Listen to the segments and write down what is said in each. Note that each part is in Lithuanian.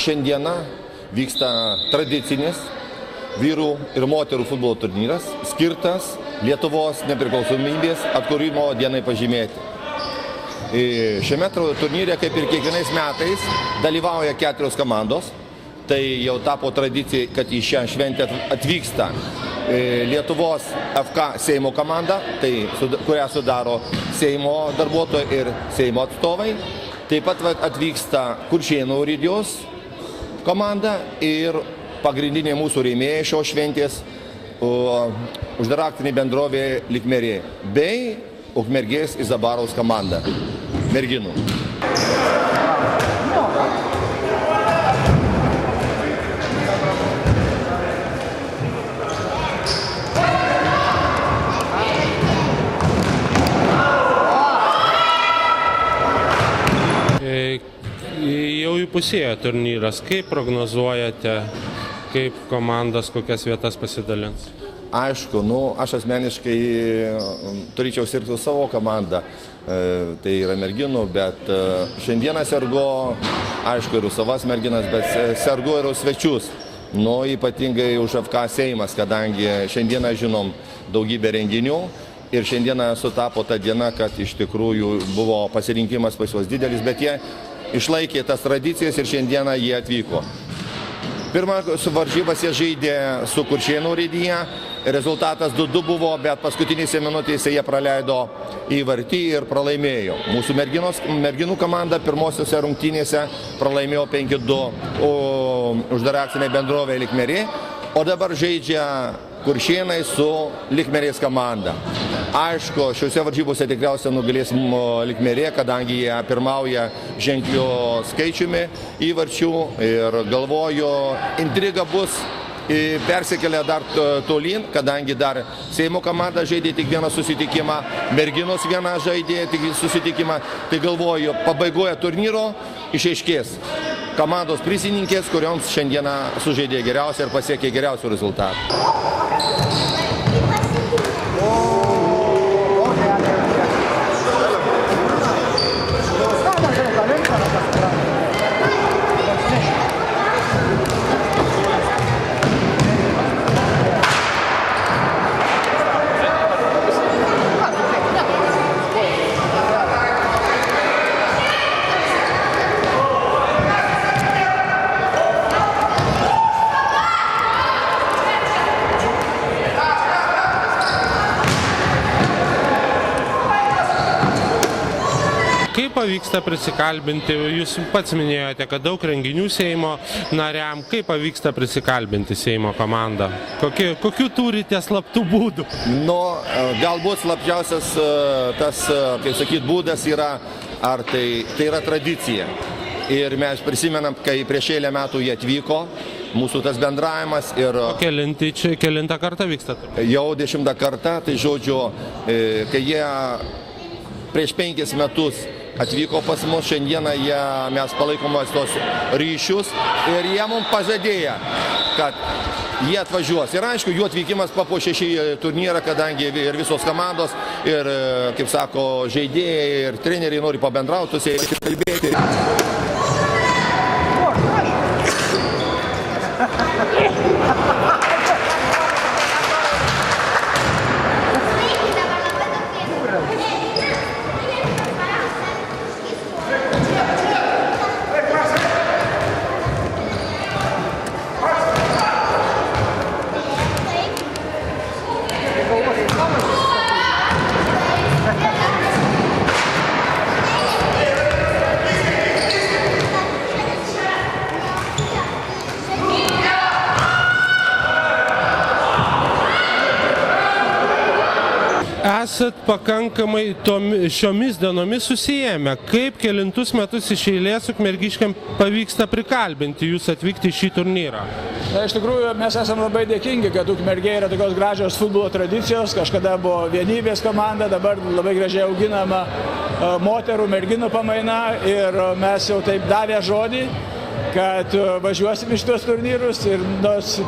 šiandieną vyksta tradicinis vyrų ir moterų futbolo turnyras, skirtas Lietuvos nepriklausomybės atkūrimo dienai pažymėti. Šiame turnyre, kaip ir kiekvienais metais, dalyvauja 4 komandos. Tai jau tapo tradicija, kad į šią šventę atvyksta Lietuvos FK Seimo komanda, kurią sudaro Seimo darbuotojai ir Seimo atstovai. Taip pat atvyksta Kuršėnų Urėdijos komanda ir pagrindinė mūsų rėmėja šios šventės uždaraktinė bendrovė Likmerė bei Ukmergės Izabaros komanda merginų. Jau įpusėjo turnyras. Kaip prognozuojate, kaip komandas, kokias vietas pasidalins? Aišku, aš asmeniškai turėčiau sirgti savo komandą, tai yra merginų, bet šiandieną sergu, aišku, ir savas merginas, bet sergu ir svečius. Ypatingai už FK Seimas, kadangi šiandieną žinom daugybę renginių. Ir šiandieną sutapo ta diena, kad iš tikrųjų buvo pasirinkimas pas juos didelis, bet jie išlaikė tas tradicijas ir šiandieną jie atvyko. Pirmą varžybas jie žaidė su Kuršėnų Urėdija, rezultatas 2-2 buvo, bet paskutinėse minutėse jie praleido įvartį ir pralaimėjo. Mūsų merginų komanda pirmosiose rungtynėse pralaimėjo 5-2 uždaraktinė bendrovė Likmerė, o dabar žaidžia Kuršėnai su Likmerės komanda. Aišku, šiuose varžybose tikriausiai nugalės Likmerė, kadangi jie pirmauja ženkliu skaičiumi įvarčių ir galvoju, intriga bus persikelia dar tolyn, kadangi dar Seimo komanda žaidė tik vieną susitikimą, merginos vieną žaidė tik susitikimą, tai galvoju, pabaigoje turnyro išaiškės komandos prizininkės, kurioms šiandieną sužaidė geriausiai ir pasiekė geriausių rezultatų. Kaip pavyksta prisikalbinti, jūs pats minėjote, kad daug renginių Seimo nariam, kaip pavyksta prisikalbinti Seimo komandą? Kokių turite slaptų būdų? Galbūt slapčiausias tas, kaip sakyt, būdas yra, ar tai yra tradicija. Ir mes prisimenam, kai prieš eilę metų jie atvyko, mūsų tas bendravimas ir... Kelintą kartą vyksta? Jau 10 kartą, tai žodžiu, kai jie prieš 5 metus atvyko pas mus, šiandieną mes palaikomos tos ryšius ir jie mums pažadėjo, kad jie atvažiuos. Ir aišku, jų atvykimas papuošė šį turnyrą, kadangi ir visos komandos, ir, kaip sako, žaidėjai ir treneriai nori pabendrauti, kalbėti. Esat pakankamai šiomis dienomis susijėmę. Kaip kelintus metus iš eilės ukmergiškiam pavyksta prikalbinti jūs atvykti į šį turnyrą? Iš tikrųjų, mes esame labai dėkingi, kad Ukmergė yra tokios gražios futbolo tradicijos. Kažkada buvo vienybės komanda, dabar labai gražiai auginama moterų, merginų pamaina ir mes jau taip davė žodį, kad važiuosim iš tos turnyrus ir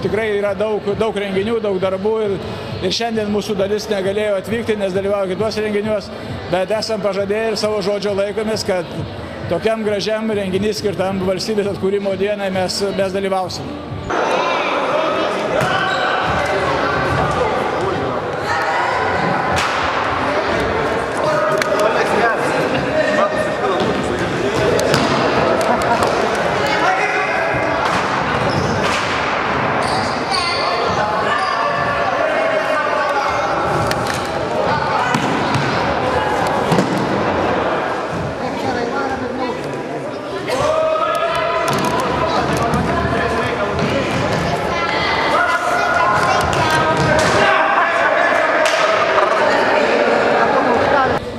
tikrai yra daug renginių, daug darbų ir šiandien mūsų dalis negalėjo atvykti, nes dalyvauja kituose renginiuose, bet esam pažadėję ir savo žodžio laikomės, kad tokiam gražiam renginys skirtam valstybės atkūrimo dienai mes dalyvausim.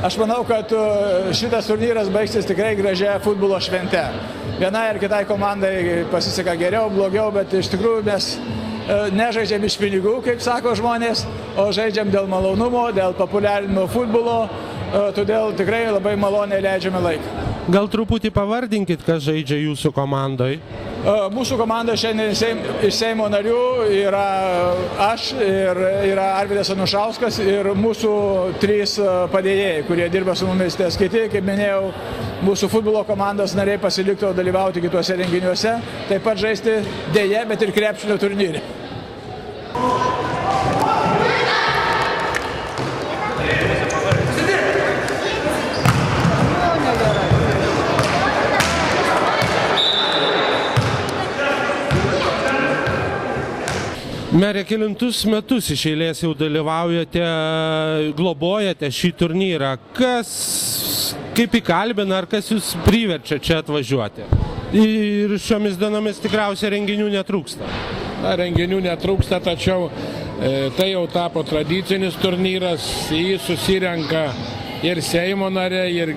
Aš manau, kad šitas turnyras baigsis tikrai gražia futbolo švente. Vienai ir kitai komandai pasiseka geriau, blogiau, bet iš tikrųjų mes nežaidžiam iš pinigų, kaip sako žmonės, o žaidžiam dėl malonumo, dėl populiarinimo futbolo, todėl tikrai labai maloniai leidžiame laiką. Gal truputį pavardinkit, kas žaidžia jūsų komandai? Mūsų komanda šiandien iš Seimo narių yra aš ir yra Arvydas Anušauskas ir mūsų 3 padėjėjai, kurie dirba su mumis. Ties kiti, kaip minėjau, mūsų futbolo komandos nariai pasilikto dalyvauti kituose renginiuose, taip pat žaisti dėje, bet ir krepšinio turnyrį. Mere, kelintus metus iš eilės jau dalyvaujate, globojate šį turnyrą. Kas kaip įkalbina, ar kas jūs priverčia čia atvažiuoti? Ir šiomis dienomis tikriausiai renginių netrūksta. Na, renginių netrūksta, tačiau tai jau tapo tradicinis turnyras, jį susirenka ir Seimo nariai, ir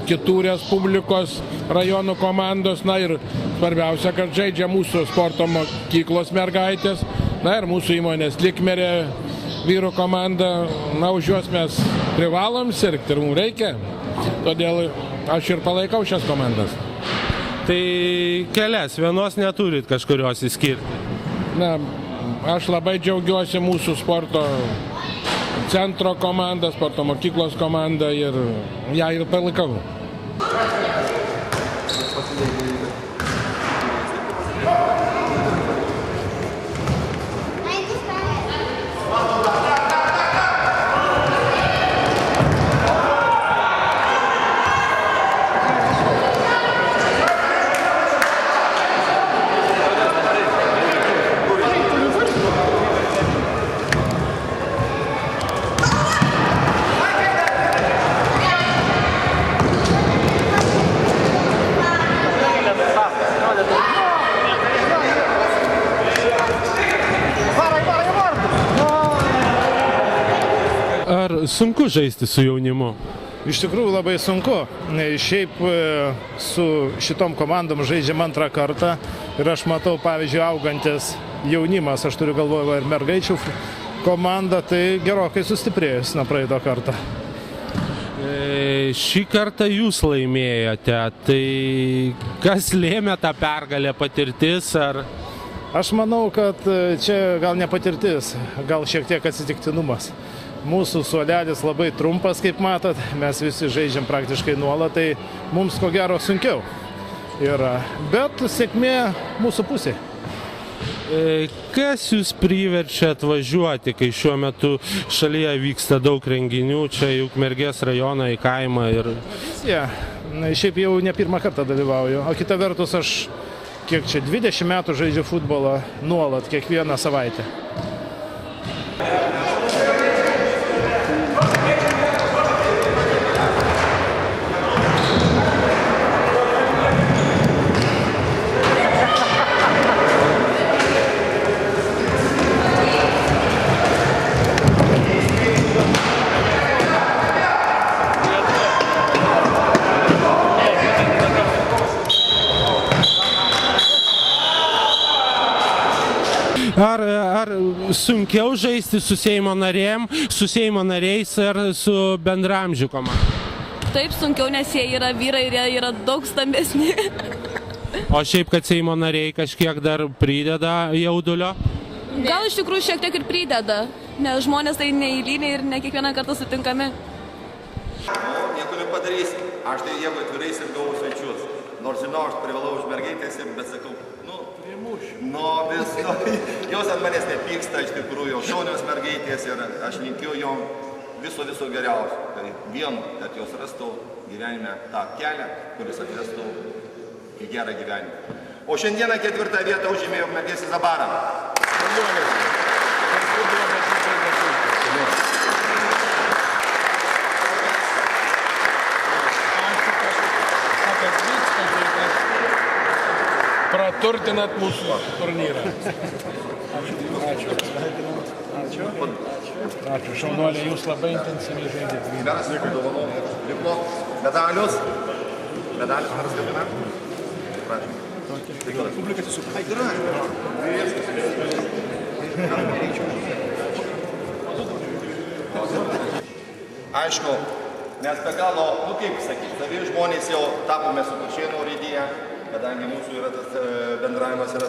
kitų respublikos rajonų komandos, na ir svarbiausia, kad žaidžia mūsų sporto mokyklos mergaitės. Na ir mūsų įmonės Likmerė vyrų komanda, na už juos mes privalom sirgti ir mums reikia, todėl aš ir palaikau šias komandas. Tai kelias, vienos neturit kažkurios įskirti? Na, aš labai džiaugiuosi mūsų sporto centro komanda, sporto mokyklos komanda ir ją ir palaikau. Ar sunku žaisti su jaunimu? Iš tikrųjų labai sunku. Šiaip su šitom komandom žaidžiam antrą kartą ir aš matau, pavyzdžiui, augantis jaunimas, aš turiu galvoje ir mergaičių komandą, tai gerokai sustiprėjus nuo praeito kartą. Šį kartą jūs laimėjote, tai kas lėmė tą pergalę, patirtis ar? Aš manau, kad čia gal ne patirtis, gal šiek tiek atsitiktinumas. Mūsų suolelis labai trumpas, kaip matot, mes visi žaidžiam praktiškai nuolat, tai mums ko gero sunkiau yra, bet sėkmė mūsų pusėje. Kas jūs priverčia atvažiuoti, kai šiuo metu šalyje vyksta daug renginių, čia Ukmergės rajoną į kaimą ir... Šiaip jau ne pirmą kartą dalyvauju, o kita vertus aš, kiek čia, 20 metų žaidžiu futbolą nuolat, kiekvieną savaitę. Ar sunkiau žaisti su Seimo nariais ar su bendramžių komanda? Taip, sunkiau, nes jie yra vyrai ir jie yra daug stambesni. O šiaip, kad Seimo nariai kažkiek dar prideda jaudulio? Gal iš tikrųjų šiek tiek ir prideda, nes žmonės tai neįliniai ir ne kiekvieną kartą sutinkami. Nieko nepadarysi. aš tai jeigu atvirai sirgau svečius. Nors žinau, aš privalau už mergaitės, bet sakau, visko. Jos ant manęs nepyksta, iš tikrųjų, šaunios mergaitės ir aš linkiu jom viso geriausio. Tai vienu, kad jos rastų gyvenime tą kelią, kuris atvestų į gerą gyvenimą. O šiandieną 4. vietą užėmė Ukmergės Izabara. Praturtinat mūsų turnyrą. Ačiū, šaunuoliai, jūs labai intensyviai žaidėte. Geras, dovanų, Lipno, medalius. Medalius, ar skambina? Prašau. Publikas jūsų. Ai, gerai. Aišku, mes be galo, kaip sakyti, savi žmonės jau tapome su Kuršėnų urėdija, kadangi mūsų yra tas bendravimas yra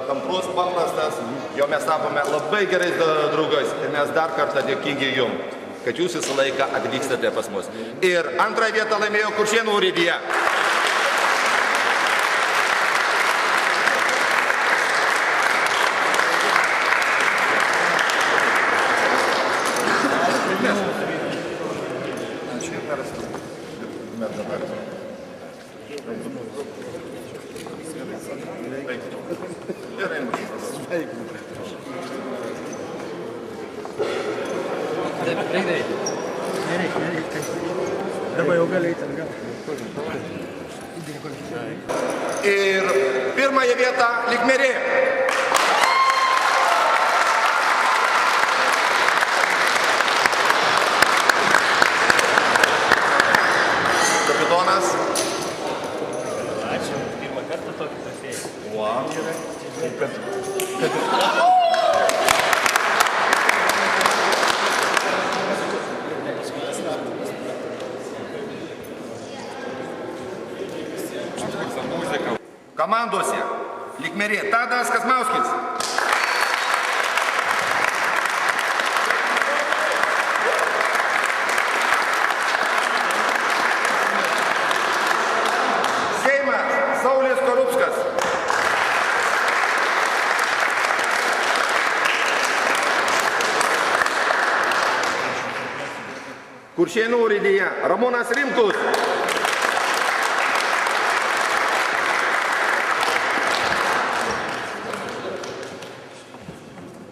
tamprus, paprastas, jau mes tapome labai gerais draugais ir mes dar kartą dėkingi jums, kad jūs visą laiką atvykstate pas mus. Ir 2. vietą laimėjo Kuršėnų urėdija. Ir 1. vietą Likmerė. Kapitonas. Ačiū, pirmą kartą tokį trofėjį. Wow. Komandose Likmerė Tadas Kazmauskis. Seimas Saulis Korupskas. Kuršėnų urėdija Ramūnas Rimkus.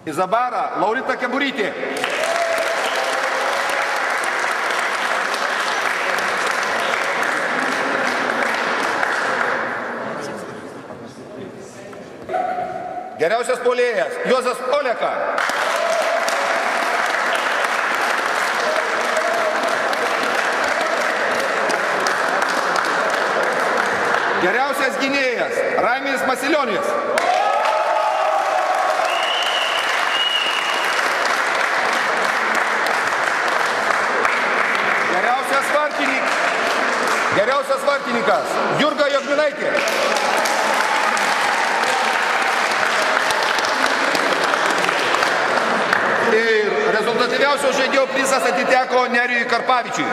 Izabara Laurita Keburytė. Geriausias puolėjas Juozas Oleka. Geriausias gynėjas Raimis Masilionis. Geriausias vartininkas Jurga Jogminaitė. Ir rezultatyviausio žaidėjo prizas atiteko Nerijui Karpavičiui.